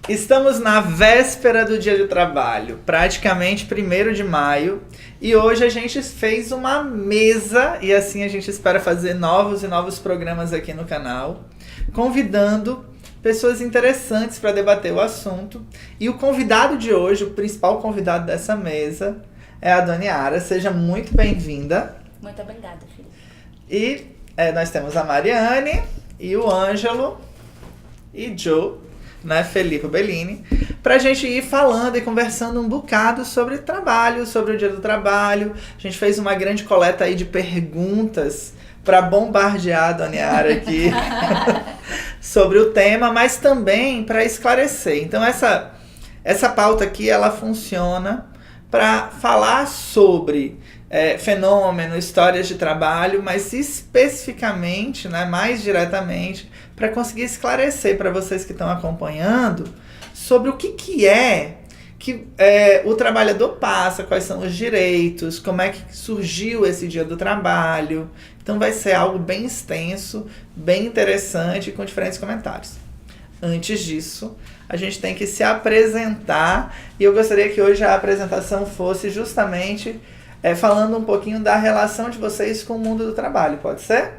Estamos na véspera do Dia do Trabalho, praticamente 1º de maio, e hoje a gente fez uma mesa, e assim a gente espera fazer novos e novos programas aqui no canal, convidando pessoas interessantes para debater o assunto. E o convidado de hoje, o principal convidado dessa mesa, é a Dona Yara. Seja muito bem-vinda. Muito obrigada, filha. E nós temos a Mariane, e o Ângelo, e Joe, né, Felipe Bellini, pra gente ir falando e conversando um bocado sobre trabalho, sobre o Dia do Trabalho. A gente fez uma grande coleta aí de perguntas para bombardear a Dona Yara aqui sobre o tema, mas também para esclarecer. Então essa pauta aqui, ela funciona para falar sobre fenômeno, histórias de trabalho, mas especificamente, né, mais diretamente, para conseguir esclarecer para vocês que estão acompanhando sobre o que é que o trabalhador passa, quais são os direitos, como é que surgiu esse Dia do Trabalho. Então vai ser algo bem extenso, bem interessante, com diferentes comentários. Antes disso, a gente tem que se apresentar, e eu gostaria que hoje a apresentação fosse justamente falando um pouquinho da relação de vocês com o mundo do trabalho, pode ser?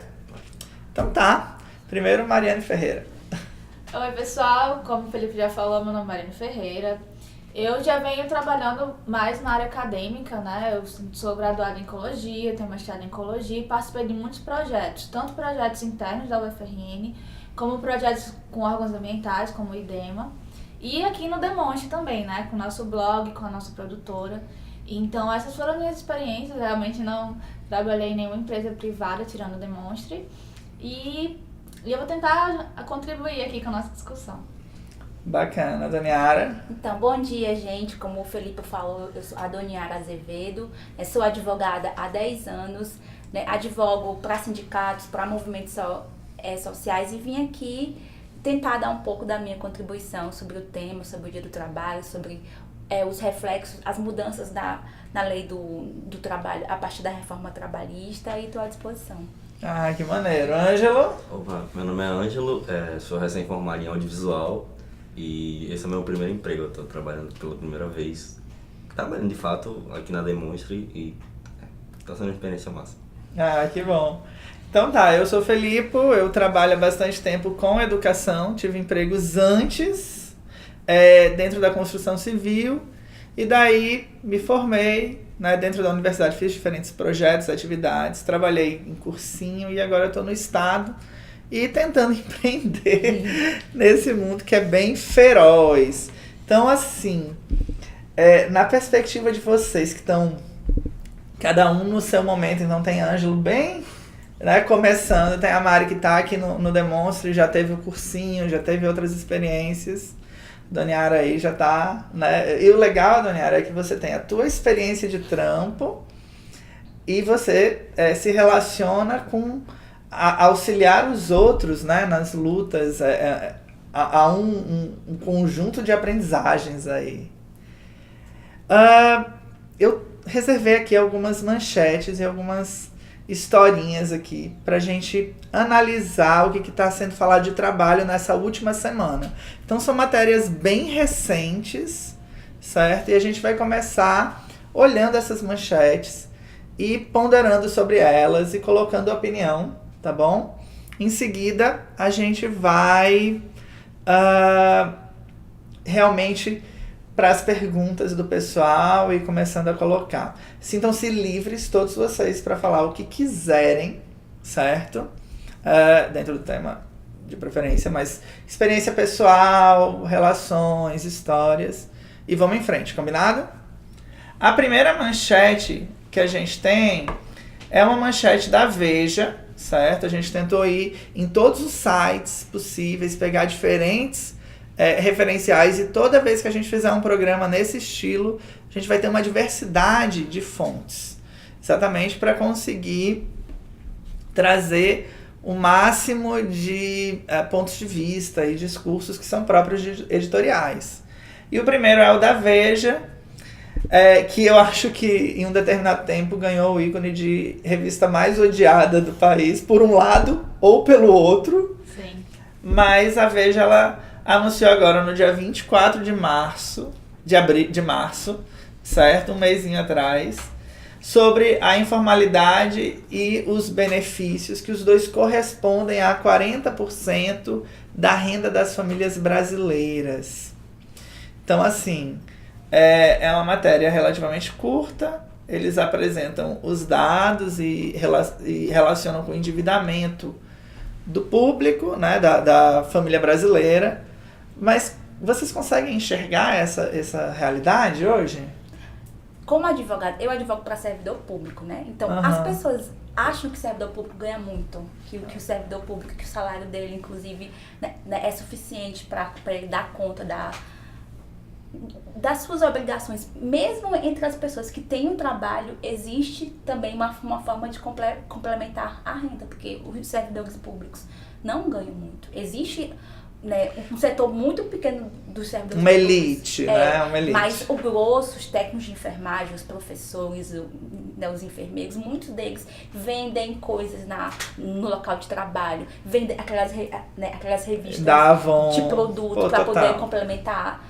Então tá. Primeiro, Mariane Ferreira. Oi, pessoal. Como o Felipe já falou, meu nome é Mariane Ferreira. Eu já venho trabalhando mais na área acadêmica, né? Eu sou graduada em Ecologia, tenho mestrado em Ecologia e participei de muitos projetos, tanto projetos internos da UFRN, como projetos com órgãos ambientais, como o IDEMA, e aqui no Demonstre também, né? Com o nosso blog, com a nossa produtora. Então, essas foram minhas experiências. Realmente não trabalhei em nenhuma empresa privada, tirando o Demonstre. E eu vou tentar contribuir aqui com a nossa discussão. Bacana, Dona Yara. Então, bom dia, gente. Como o Felipe falou, eu sou a Dona Yara Azevedo, sou advogada há 10 anos, né? Advogo para sindicatos, para movimentos sociais e vim aqui tentar dar um pouco da minha contribuição sobre o tema, sobre o Dia do Trabalho, sobre os reflexos, as mudanças na lei do trabalho a partir da reforma trabalhista, e estou à disposição. Ah, que maneiro. Ângelo? Opa, meu nome é Ângelo, sou recém-formado em audiovisual e esse é o meu primeiro emprego. Eu estou trabalhando pela primeira vez, trabalhando de fato aqui na Demonstre, e está sendo uma experiência massa. Ah, que bom. Então tá, eu sou o Felipe, eu trabalho há bastante tempo com educação, tive empregos antes, dentro da construção civil, e daí me formei, né, dentro da universidade, fiz diferentes projetos, atividades, trabalhei em cursinho e agora eu estou no estado e tentando empreender nesse mundo que é bem feroz. Então, assim, na perspectiva de vocês que estão, cada um no seu momento, então tem Ângelo bem, né, começando, tem a Mari que está aqui no Demonstre, já teve o cursinho, já teve outras experiências. Dona Yara aí já tá, né? E o legal, Dona Yara, é que você tem a tua experiência de trampo e você se relaciona com auxiliar os outros, né, nas lutas. Há um conjunto de aprendizagens aí. Eu reservei aqui algumas manchetes e algumas historinhas aqui pra gente analisar o que está sendo falado de trabalho nessa última semana. Então são matérias bem recentes, certo? E a gente vai começar olhando essas manchetes e ponderando sobre elas e colocando opinião, tá bom? Em seguida, a gente vai realmente para as perguntas do pessoal e começando a colocar. Sintam-se livres, todos vocês, para falar o que quiserem, certo? Dentro do tema de preferência, mas experiência pessoal, relações, histórias. E vamos em frente, combinado? A primeira manchete que a gente tem é uma manchete da Veja, certo? A gente tentou ir em todos os sites possíveis, pegar diferentes referenciais, e toda vez que a gente fizer um programa nesse estilo, a gente vai ter uma diversidade de fontes, exatamente para conseguir trazer o máximo de pontos de vista e discursos que são próprios de editoriais. E o primeiro é o da Veja, que eu acho que em um determinado tempo ganhou o ícone de revista mais odiada do país, por um lado ou pelo outro. Sim. Mas a Veja, ela anunciou agora no dia 24 de março, de março, certo? Um mesinho atrás, sobre a informalidade e os benefícios, que os dois correspondem a 40% da renda das famílias brasileiras. Então, assim, é uma matéria relativamente curta, eles apresentam os dados e relacionam com o endividamento do público, né, da família brasileira, mas vocês conseguem enxergar essa realidade hoje? Como advogado, eu advogo para servidor público, né? Então, as pessoas acham que o servidor público ganha muito, que o servidor público, que o salário dele, inclusive, né, é suficiente para ele dar conta das suas obrigações. Mesmo entre as pessoas que têm um trabalho, existe também uma forma de complementar a renda, porque os servidores públicos não ganham muito. Existe, né, um setor muito pequeno dos servidores uma públicos. elite, né? Uma elite. Mas o grosso, os técnicos de enfermagem, os professores, né, os enfermeiros, muitos deles vendem coisas no local de trabalho, vendem aquelas revistas da Avon, de produto para poder complementar,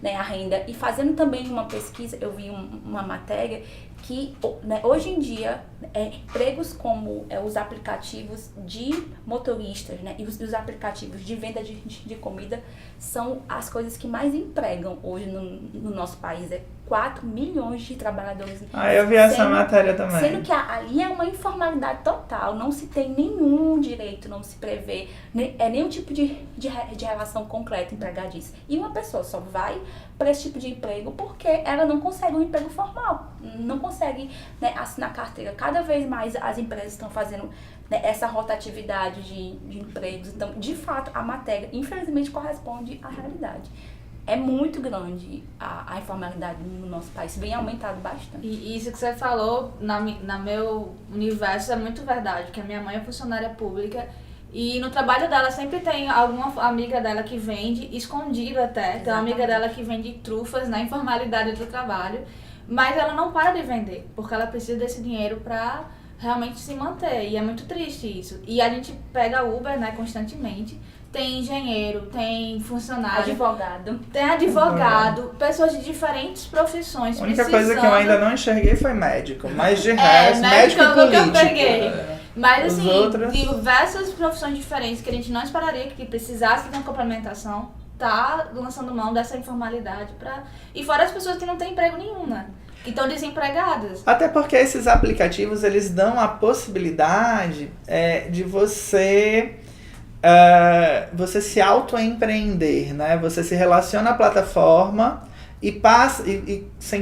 né, a renda. E fazendo também uma pesquisa, eu vi uma matéria que, né, hoje em dia, empregos como os aplicativos de motoristas, né, e os aplicativos de venda de comida são as coisas que mais empregam hoje no nosso país. 4 milhões de trabalhadores. Eu vi essa matéria também. Sendo que ali é uma informalidade total, não se tem nenhum direito, não se prevê nenhum tipo de relação concreta empregatícia. E uma pessoa só vai para esse tipo de emprego porque ela não consegue um emprego formal, não consegue, né, assinar carteira. Cada vez mais as empresas estão fazendo, né, essa rotatividade de empregos. Então, de fato, a matéria, infelizmente, corresponde à realidade. É muito grande a informalidade no nosso país, vem aumentado bastante. E isso que você falou, na meu universo, é muito verdade, porque a minha mãe é funcionária pública e no trabalho dela sempre tem alguma amiga dela que vende, escondido até, tem uma amiga dela que vende trufas na informalidade do trabalho, mas ela não para de vender, porque ela precisa desse dinheiro para realmente se manter, e é muito triste isso. E a gente pega Uber, né, constantemente. Tem engenheiro, tem funcionário, tem advogado, pessoas de diferentes profissões. A única coisa que eu ainda não enxerguei foi médico, mas de resto, médico e político. eu peguei. Mas assim, outras... diversas profissões diferentes que a gente não esperaria que precisasse de uma complementação, tá lançando mão dessa informalidade e fora as pessoas que não têm emprego nenhum, né? Que estão desempregadas. Até porque esses aplicativos, eles dão a possibilidade de você se autoempreender, né? Você se relaciona à plataforma e passa sem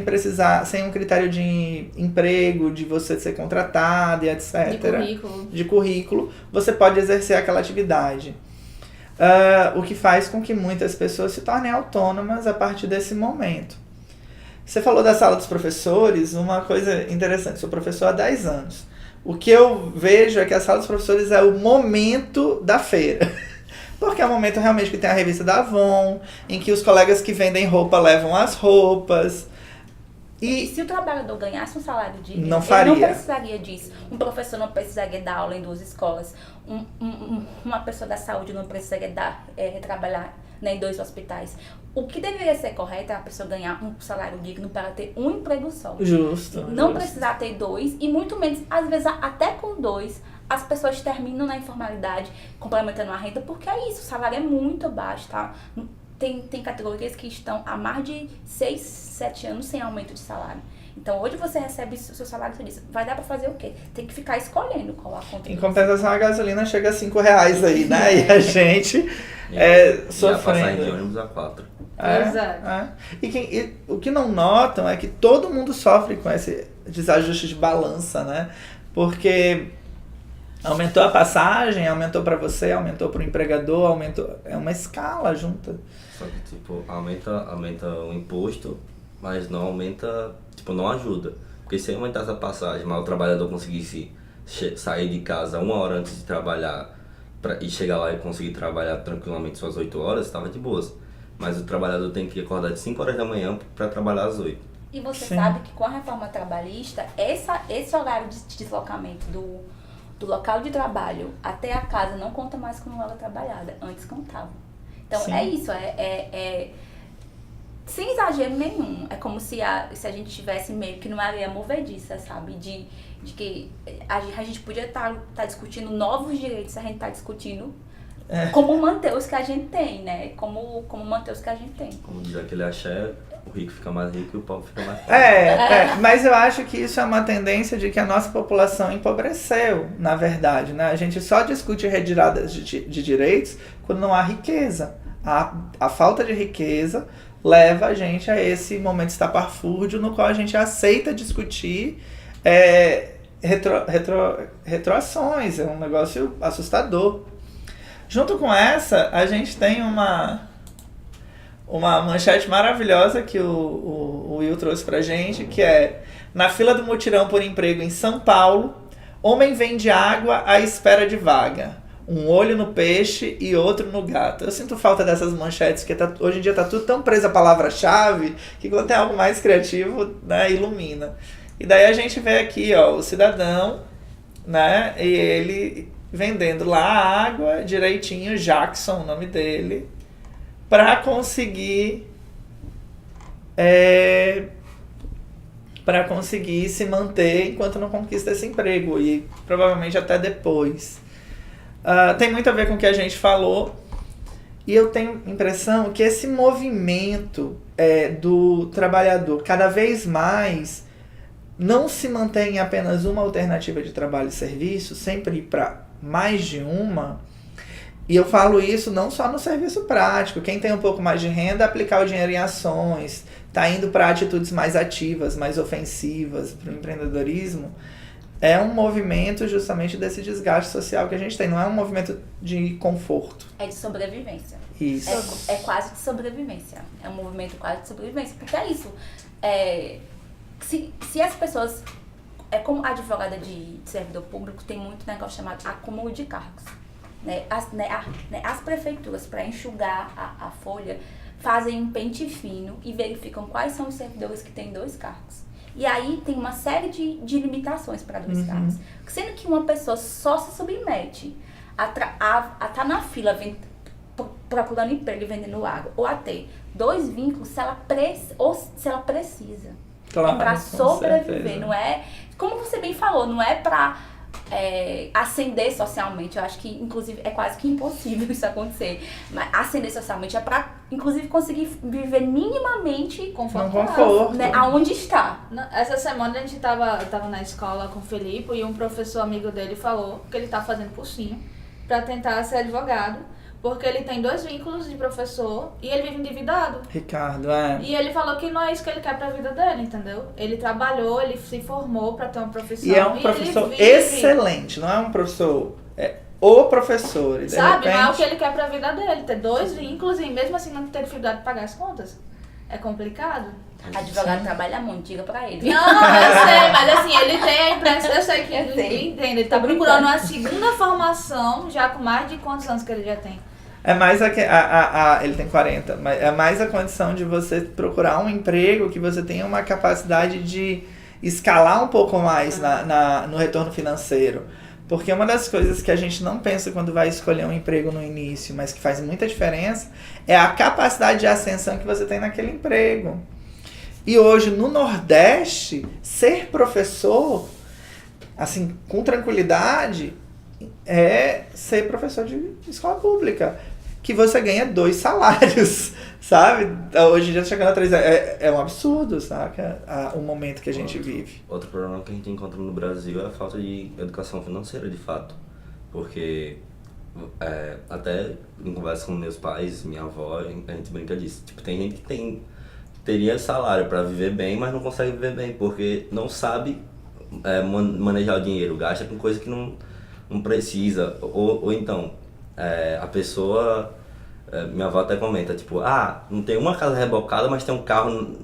um critério de emprego, de você ser contratado e etc. De currículo, você pode exercer aquela atividade. O que faz com que muitas pessoas se tornem autônomas a partir desse momento. Você falou da sala dos professores, uma coisa interessante, sou professor há 10 anos. O que eu vejo é que a sala dos professores é o momento da feira. Porque é o momento realmente que tem a revista da Avon, em que os colegas que vendem roupa levam as roupas. E se o trabalhador ganhasse um salário digno, não faria. Ele não precisaria disso. Um professor não precisaria dar aula em 2 escolas. Uma pessoa da saúde não precisaria trabalhar, né, em 2 hospitais. O que deveria ser correto é a pessoa ganhar um salário digno para ter um emprego só. Justo. Não precisar ter 2, e muito menos, às vezes, até com 2, as pessoas terminam na informalidade, complementando a renda, porque é isso, o salário é muito baixo, tá? Tem categorias que estão há mais de 6, 7 anos sem aumento de salário. Então, hoje você recebe o seu salário, você diz, vai dar pra fazer o quê? Tem que ficar escolhendo qual a conta. Em compensação, a gasolina chega a R$5 aí, né? E a gente sofrendo. Passar de ônibus a 4. E o que não notam é que todo mundo sofre com esse desajuste de balança, né? Porque aumentou a passagem, aumentou pra você, aumentou pro empregador, aumentou... É uma escala junta. Só que, tipo, aumenta o imposto, mas não aumenta, tipo, não ajuda. Porque se aumentasse a passagem, mas o trabalhador conseguisse sair de casa 1 hora antes de trabalhar e chegar lá e conseguir trabalhar tranquilamente suas 8 horas, estava de boas. Mas o trabalhador tem que acordar de 5 horas da manhã para trabalhar às 8. E você sabe que com a reforma trabalhista, esse horário de deslocamento do local de trabalho até a casa não conta mais como hora trabalhada. Antes contava. Então, Sim. é isso, sem exagero nenhum. É como se a gente tivesse meio que numa areia movediça, sabe? De que a gente podia estar discutindo novos direitos, a gente tá discutindo como manter os que a gente tem, né? Como manter os que a gente tem. Como diz aquele axé, o rico fica mais rico e o pobre fica mais pobre. Mas eu acho que isso é uma tendência de que a nossa população empobreceu, na verdade, né? A gente só discute retiradas de direitos quando não há riqueza. A falta de riqueza leva a gente a esse momento estapafúrdio no qual a gente aceita discutir retroações. É um negócio assustador. Junto com essa, a gente tem uma manchete maravilhosa que o Will trouxe pra gente, que é: na fila do mutirão por emprego em São Paulo, homem vende água à espera de vaga. Um olho no peixe e outro no gato. Eu sinto falta dessas manchetes, porque hoje em dia tá tudo tão preso à palavra-chave, que quando tem algo mais criativo, né, ilumina. E daí a gente vê aqui, ó, o cidadão, né, e ele vendendo lá a água direitinho, Jackson, o nome dele, para conseguir se manter enquanto não conquista esse emprego, e provavelmente até depois. Tem muito a ver com o que a gente falou, e eu tenho a impressão que esse movimento do trabalhador cada vez mais não se mantém em apenas uma alternativa de trabalho e serviço, sempre ir para mais de uma. E eu falo isso não só no serviço prático. Quem tem um pouco mais de renda, aplicar o dinheiro em ações, tá indo para atitudes mais ativas, mais ofensivas, para o empreendedorismo. É um movimento justamente desse desgaste social que a gente tem. Não é um movimento de conforto. É de sobrevivência. Isso. É quase de sobrevivência. É um movimento quase de sobrevivência. Porque é isso. Se as pessoas... como advogada de servidor público, tem muito negócio chamado acúmulo de cargos. As prefeituras, para enxugar a folha, fazem um pente fino e verificam quais são os servidores que têm 2 cargos. E aí tem uma série de limitações para 2 cargos. Sendo que uma pessoa só se submete a estar na fila procurando emprego e vendendo água, ou a ter 2 vínculos se ela precisa. Claro, para sobreviver, certeza. não é... Como você bem falou, não é para ascender socialmente. Eu acho que, inclusive, é quase que impossível isso acontecer. Mas ascender socialmente é para, inclusive, conseguir viver minimamente confortável, né, aonde está. Essa semana a gente tava na escola com o Felipe e um professor amigo dele falou que ele tá fazendo cursinho para tentar ser advogado, porque ele tem 2 vínculos de professor e ele vive endividado. Ricardo, E ele falou que não é isso que ele quer pra vida dele, entendeu? Ele trabalhou, ele se formou pra ter uma profissão. E é um professor excelente, não é um professor... O professor. E de sabe, repente... não é o que ele quer pra vida dele. Ter 2 vínculos e mesmo assim não ter dificuldade de pagar as contas. É complicado. Advogado trabalha muito, diga pra ele. Não, eu sei, mas assim, ele tem a impressão, eu sei que ele entende. Ele tá Tô procurando brincando. uma segunda formação, já com mais de quantos anos que ele já tem? É mais ele tem 40, mas é mais a condição de você procurar um emprego que você tenha uma capacidade de escalar um pouco mais no retorno financeiro. Porque uma das coisas que a gente não pensa quando vai escolher um emprego no início, mas que faz muita diferença, é a capacidade de ascensão que você tem naquele emprego. E hoje, no Nordeste, ser professor, assim, com tranquilidade, é ser professor de escola pública, que você ganha 2 salários, sabe? Hoje em dia, chegando a 3, é um absurdo, saca? O momento que a gente vive. Outro problema que a gente encontra no Brasil é a falta de educação financeira, de fato. Porque, até em conversa com meus pais, minha avó, a gente brinca disso. Tipo, tem gente que teria salário para viver bem, mas não consegue viver bem, porque não sabe manejar o dinheiro, gasta com coisa que não precisa. Ou então, a pessoa... minha avó até comenta, tipo, não tem uma casa rebocada, mas tem um carro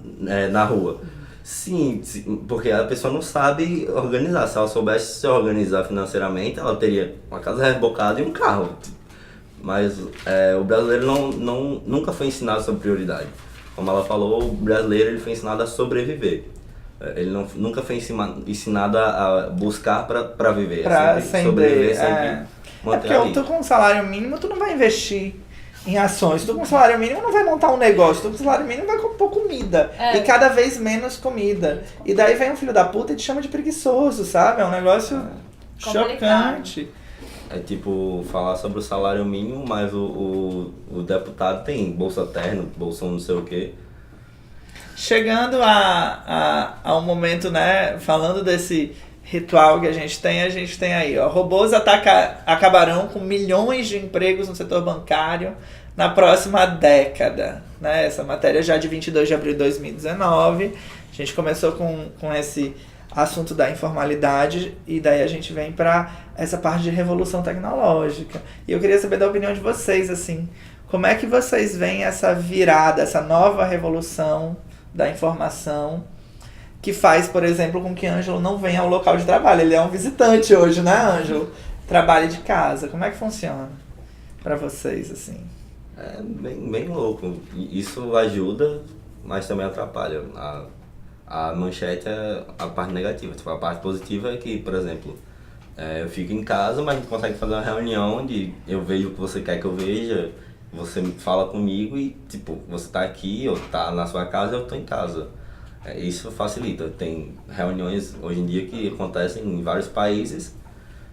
na rua. Sim, porque a pessoa não sabe organizar. Se ela soubesse se organizar financeiramente, ela teria uma casa rebocada e um carro. Mas o brasileiro nunca foi ensinado sobre prioridade. Como ela falou, o brasileiro ele foi ensinado a sobreviver. Ele nunca foi ensinado a buscar para viver. Pra sempre sobreviver, sempre manter porque ali. tu com um salário mínimo, tu não vai investir. em ações. Tu com salário mínimo não vai montar um negócio, tu com salário mínimo vai comprar comida. E cada vez menos comida. E daí vem um filho da puta e te chama de preguiçoso, sabe? É um negócio chocante. É tipo, falar sobre o salário mínimo, mas o deputado tem bolsa terno, bolsa não sei o quê. Chegando a um momento, né, falando desse ritual que a gente tem aí, ó, robôs acabarão com milhões de empregos no setor bancário na próxima década, né? Essa matéria já de 22 de abril de 2019, a gente começou com esse assunto da informalidade e daí a gente vem para essa parte de revolução tecnológica. E eu queria saber da opinião de vocês, assim, como é que vocês veem essa virada, essa nova revolução da informação que faz, por exemplo, com que Ângelo não venha ao local de trabalho. Ele é um visitante hoje, né, Ângelo? Trabalhe de casa. Como é que funciona para vocês, assim? É bem louco. Isso ajuda, mas também atrapalha. A manchete é a parte negativa. Tipo, a parte positiva é que, por exemplo, eu fico em casa, mas a gente consegue fazer uma reunião onde eu vejo o que você quer que eu veja, você fala comigo e, tipo, você tá aqui, ou tá na sua casa, eu tô em casa. Isso facilita. Tem reuniões hoje em dia que acontecem em vários países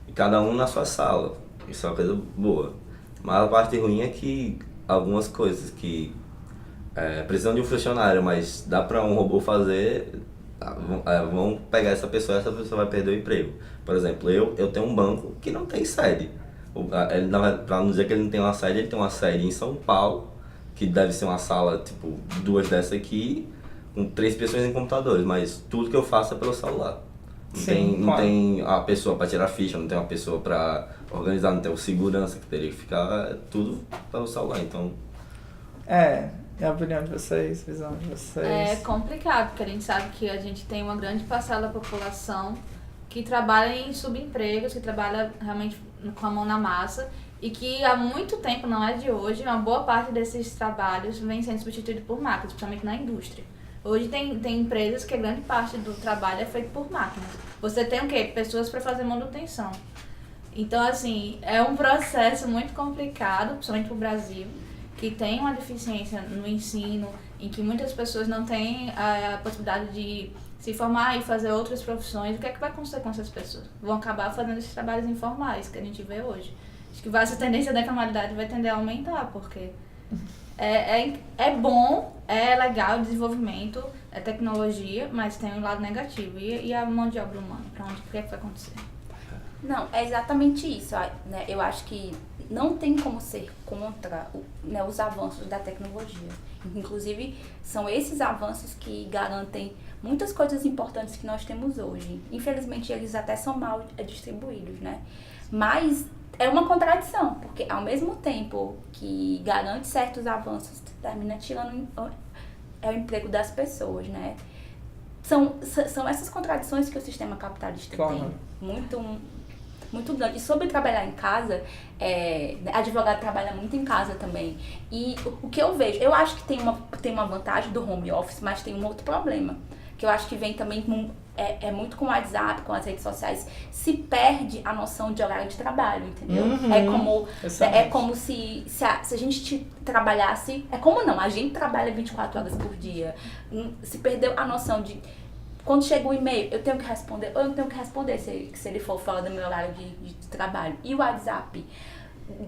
e cada um na sua sala. Isso é uma coisa boa. Mas a parte ruim é que algumas coisas que precisam de um funcionário, mas dá para um robô fazer, vão pegar essa pessoa vai perder o emprego. Por exemplo, eu tenho um banco que não tem sede. Para não dizer que ele não tem uma sede, ele tem uma sede em São Paulo, que deve ser uma sala, tipo, 2 dessa aqui, com 3 pessoas em computadores, mas tudo que eu faço é pelo celular. Não tem a pessoa para tirar ficha, não tem uma pessoa para organizar, não tem o segurança que teria que ficar, tudo pelo celular, então... É a opinião de vocês, visão de vocês. É complicado, porque a gente sabe que a gente tem uma grande parcela da população que trabalha em subempregos, que trabalha realmente com a mão na massa e que há muito tempo, não é de hoje, uma boa parte desses trabalhos vem sendo substituído por máquinas, principalmente na indústria. Hoje tem empresas que a grande parte do trabalho é feito por máquinas. Você tem o quê? Pessoas para fazer manutenção. Então, assim, é um processo muito complicado, principalmente para o Brasil, que tem uma deficiência no ensino, em que muitas pessoas não têm a possibilidade de se formar e fazer outras profissões. O que é que vai acontecer com essas pessoas? Vão acabar fazendo esses trabalhos informais que a gente vê hoje. Acho que essa tendência da informalidade vai tender a aumentar, porque é bom, é legal o desenvolvimento, é tecnologia, mas tem um lado negativo. E a mão de obra humana? O que é que vai acontecer? Não, é exatamente isso. Né? Eu acho que não tem como ser contra os avanços da tecnologia. Inclusive, são esses avanços que garantem muitas coisas importantes que nós temos hoje. Infelizmente, eles até são mal distribuídos, né? Mas é uma contradição, porque ao mesmo tempo que garante certos avanços, termina tirando o emprego das pessoas, né? São essas contradições que o sistema capitalista tem. Muito grande. E sobre trabalhar em casa, advogado trabalha muito em casa também. E o que eu vejo, eu acho que tem uma vantagem do home office, mas tem um outro problema, que eu acho que vem também muito com o WhatsApp, com as redes sociais, se perde a noção de horário de trabalho, entendeu? É como se a gente trabalhasse... a gente trabalha 24 horas por dia. Se perdeu a noção de... Quando chega o e-mail, eu tenho que responder, ou eu não tenho que responder se ele for fora do meu horário de trabalho. E o WhatsApp,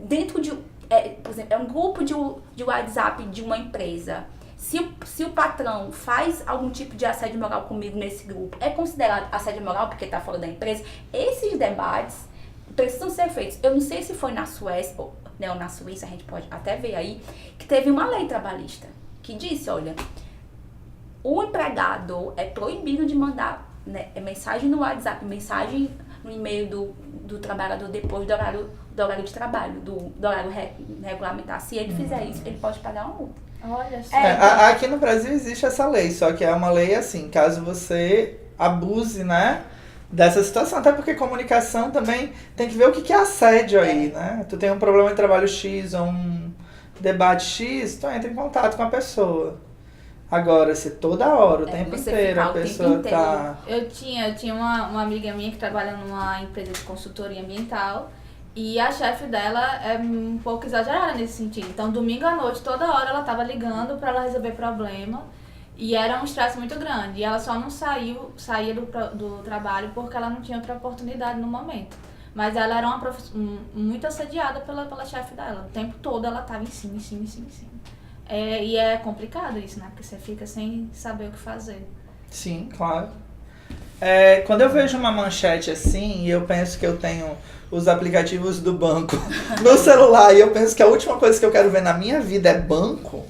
dentro de, por exemplo, é um grupo de WhatsApp de uma empresa. Se o patrão faz algum tipo de assédio moral comigo nesse grupo, é considerado assédio moral porque está fora da empresa? Esses debates precisam ser feitos. Eu não sei se foi na Suécia, ou na Suíça, a gente pode até ver aí, que teve uma lei trabalhista que disse, olha... O empregador é proibido de mandar mensagem no WhatsApp, mensagem no e-mail do trabalhador depois do horário de trabalho, do horário regulamentar. Se ele fizer isso, ele pode pagar uma multa. Olha só. Aqui no Brasil existe essa lei, só que é uma lei assim, caso você abuse, né, dessa situação. Até porque comunicação também tem que ver o que é assédio aí, né? Tu tem um problema de trabalho X ou um debate X, tu entra em contato com a pessoa. Agora, se toda hora, o tempo inteiro, a pessoa tá... Eu tinha uma amiga minha que trabalha numa empresa de consultoria ambiental E a chefe dela é um pouco exagerada nesse sentido. Então, domingo à noite, toda hora ela tava ligando pra ela resolver problema. E era um estresse muito grande. E ela só não saía do trabalho porque ela não tinha outra oportunidade no momento. Mas ela era muito assediada pela chefe dela. O tempo todo ela tava em cima. E é complicado isso, né? Porque você fica sem saber o que fazer. Sim, claro. Quando eu vejo uma manchete assim, e eu penso que eu tenho os aplicativos do banco no celular, e eu penso que a última coisa que eu quero ver na minha vida é banco,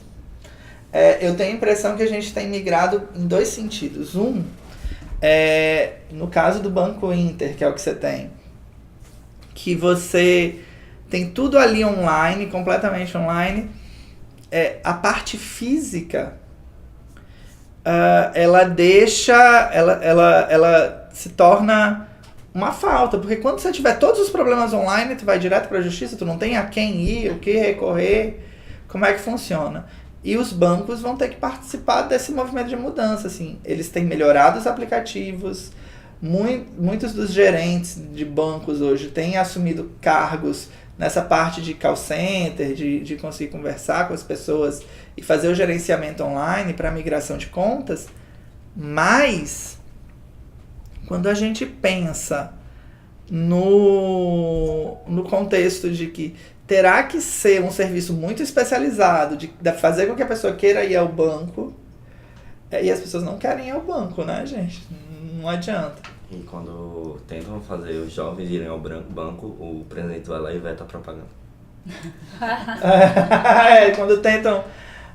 eu tenho a impressão que a gente tem migrado em 2 sentidos. No caso do Banco Inter, que é o que você tem, que você tem tudo ali online, completamente online. A parte física, ela se torna uma falta, porque quando você tiver todos os problemas online, tu vai direto para a justiça, tu não tem a quem ir, o que recorrer, como é que funciona? E os bancos vão ter que participar desse movimento de mudança, assim. Eles têm melhorado os aplicativos, muitos dos gerentes de bancos hoje têm assumido cargos nessa parte de call center, de conseguir conversar com as pessoas e fazer o gerenciamento online para migração de contas. Mas, quando a gente pensa no contexto de que terá que ser um serviço muito especializado, de fazer com que a pessoa queira ir ao banco, e as pessoas não querem ir ao banco, né, gente? Não adianta. E quando tentam fazer os jovens irem ao banco, o presidente vai lá e veta a propaganda. Quando tentam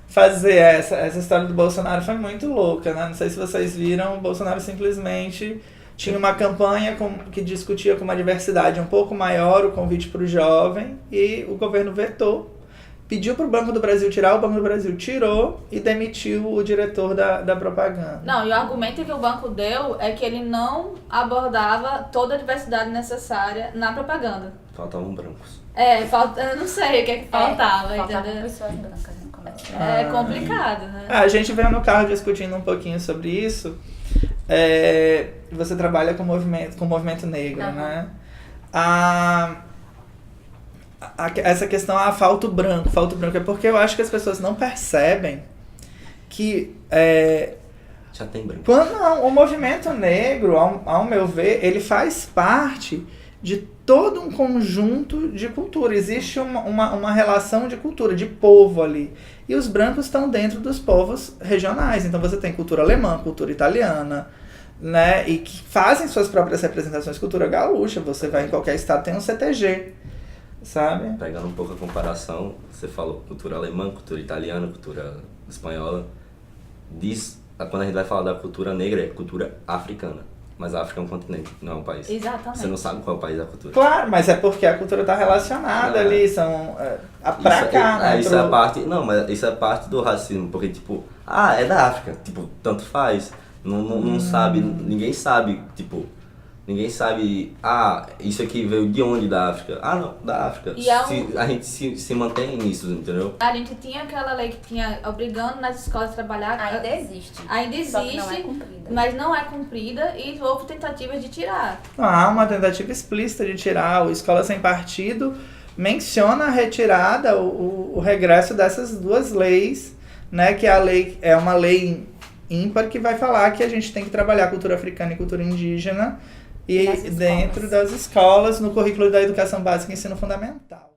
fazer essa história do Bolsonaro foi muito louca, né? Não sei se vocês viram, o Bolsonaro simplesmente tinha uma campanha que discutia com uma diversidade um pouco maior o convite para o jovem, e o governo vetou. Pediu pro Banco do Brasil tirar, o Banco do Brasil tirou e demitiu o diretor da propaganda. Não, e o argumento que o banco deu é que ele não abordava toda a diversidade necessária na propaganda. Faltavam brancos. Eu não sei o que é que faltava, Faltavam entendeu? pessoas brancas no comércio. É complicado, né? A gente veio no carro discutindo um pouquinho sobre isso. Você trabalha com o movimento negro, né? Essa questão, falta o branco, é porque eu acho que as pessoas não percebem que... Já tem branco. O movimento negro, ao meu ver, ele faz parte de todo um conjunto de cultura. Existe uma relação de cultura, de povo ali. E os brancos estão dentro dos povos regionais. Então você tem cultura alemã, cultura italiana, né? E que fazem suas próprias representações, cultura gaúcha. Você vai em qualquer estado, tem um CTG. Sabe? Pegando um pouco a comparação, você falou cultura alemã, cultura italiana, cultura espanhola. Quando a gente vai falar da cultura negra, é cultura africana. Mas a África é um continente, não é um país. Exatamente. Você não sabe qual é o país da cultura. Claro, mas é porque a cultura está relacionada ali, são pra cá, né? Isso é parte. Não, mas isso é parte do racismo, porque tipo, é da África, tipo, tanto faz. Não sabe, ninguém sabe, tipo. Ninguém sabe, isso aqui veio de onde da África? Não, da África. E a gente se mantém nisso, entendeu? A gente tinha aquela lei que tinha obrigando nas escolas a trabalhar. Ainda existe. Ainda existe, Só que não é cumprida. Mas não é cumprida e houve tentativas de tirar. Há uma tentativa explícita de tirar. O Escola Sem Partido menciona a retirada, o regresso dessas 2 leis, né? Que a lei é uma lei ímpar que vai falar que a gente tem que trabalhar cultura africana e cultura indígena dentro das escolas, no currículo da educação básica e ensino fundamental.